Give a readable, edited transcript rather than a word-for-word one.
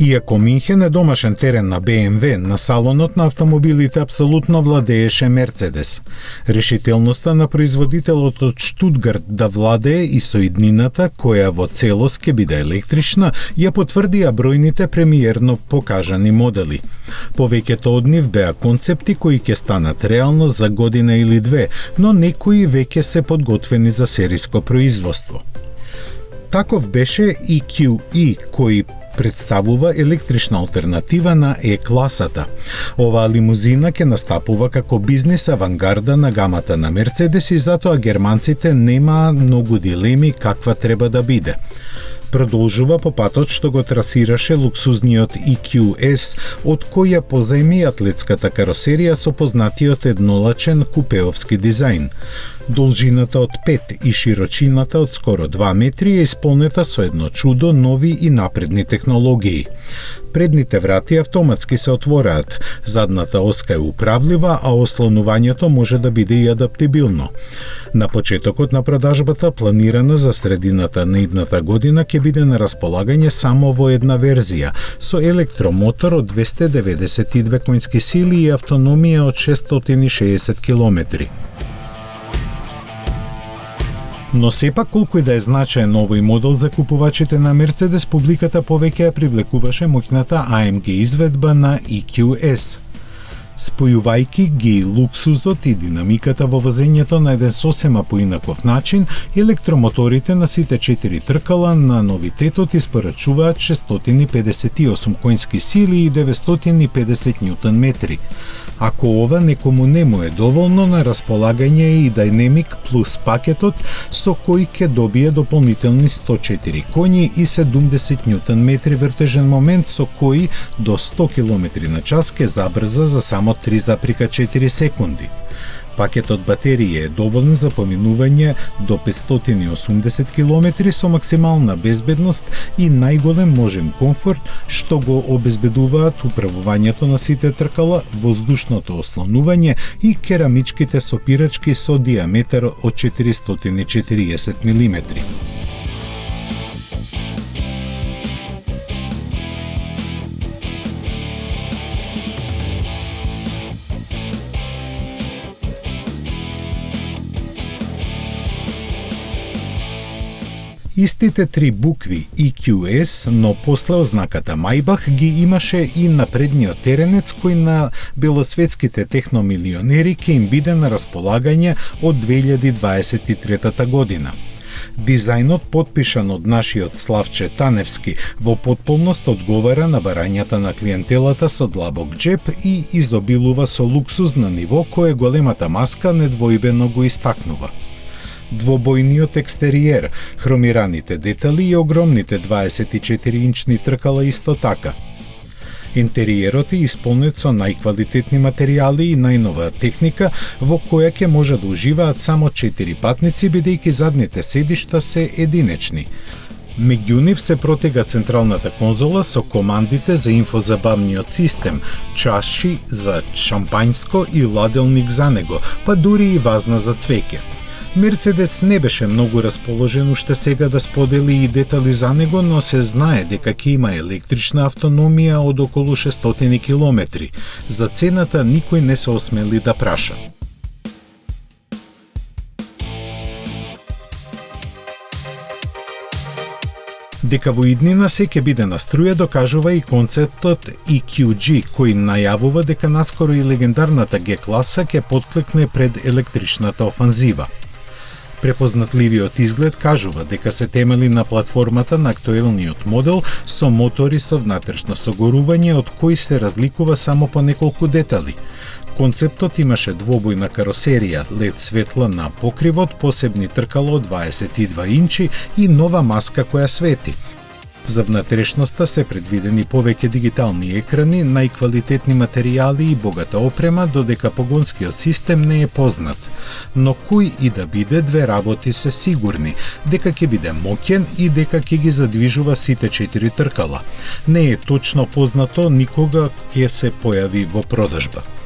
Иако Минхен е домашен терен на BMW, на салонот на автомобилите апсолутно владееше Мерцедес. Решителноста на производителот од Штутгарт да владее и со иднината, која во целост ќе биде електрична, ја потврдија бројните премиерно покажани модели. Повеќето од нив беа концепти кои ќе станат реално за година или две, но некои веќе се подготвени за сериско производство. Таков беше и EQE, кој представува електрична алтернатива на Е-класата. Оваа лимузина ќе настапува како бизнис авангарда на гамата на Мерцедес и затоа германците немаа многу дилеми каква треба да биде. Продолжува по патот што го трасираше луксузниот EQS, од кој ја позајми атлетската каросерија со познатиот еднолачен купеовски дизајн. Должината од 5 и широчината од скоро 2 метри е исполнета со едно чудо нови и напредни технологии. Предните врати автоматски се отвораат, задната оска е управлива, а ослонувањето може да биде и адаптибилно. На почетокот на продажбата, планирана за средината на идната година, ќе биде на располагање само во една верзија, со електромотор од 292 конски сили и автономија од 660 километри. Но сепак, колку и да е значаен овој модел за купувачите на Мерцедес, публиката повеќе ја привлекуваше моќната AMG изведба на EQS. Спојувајќи ги луксузот и динамиката во возењето на еден сосема поинаков начин, електромоторите на сите 4 тркала на новитетот испорачуваат 658 конски сили и 950 ньютон метри. Ако ова некому не му е доволно, на располагање е и Dynamic Plus пакетот, со кој ќе добие дополнителни 104 коњи и 70 ньютон метри вртежен момент, со кој до 100 км на час ќе забрза за само 3,4 секунди. Пакетот батерија е доволен за поминување до 580 км со максимална безбедност и најголем можен комфорт, што го обезбедуваат управувањето на сите тркала, воздушното ослонување и керамичките сопирачки со диаметар од 440 мм. Истите три букви EQS, но после ознаката Maybach ги имаше и на предниот теренец кој на белосветските техномилионери ќе им биде на располагање од 2023 година. Дизајнот, подпишан од нашиот Славче Таневски, во потполност одговара на барањата на клиентелата со длабок джеб и изобилува со луксуз на ниво кое големата маска недвојбено го истакнува. Двобојниот екстериер, хромираните детали и огромните 24-инчни тркала исто така. Интериерот е исполнет со најквалитетни материјали и најнова техника, во која ќе може да уживаат само 4 патници, бидејќи задните седишта се единечни. Меѓу нив се протега централната конзола со командите за инфозабавниот систем, чаши за шампањско и ладелник за него, па дури и вазна за цвеќе. Мерцедес не беше многу расположен уште сега да сподели и детали за него, но се знае дека ќе има електрична автономија од околу 600 километри. За цената никој не се осмели да праша. Дека во иднина се ќе биде на струја докажува и концептот EQG, кој најавува дека наскоро и легендарната G-класа ќе потклекне пред електричната офанзива. Препознатливиот изглед кажува дека се темели на платформата на актуелниот модел со мотори со внатрешно согорување, од кој се разликува само по неколку детали. Концептот имаше двобојна каросерија, LED светла на покривот, посебни тркала од 22 инчи и нова маска која свети. За внатрешноста се предвидени повеќе дигитални екрани, најквалитетни материјали и богата опрема, додека погонскиот систем не е познат. Но кој и да биде, две работи се сигурни, дека ќе биде моќен и дека ќе ги задвижува сите 4 тркала. Не е точно познато никога ќе се појави во продажба.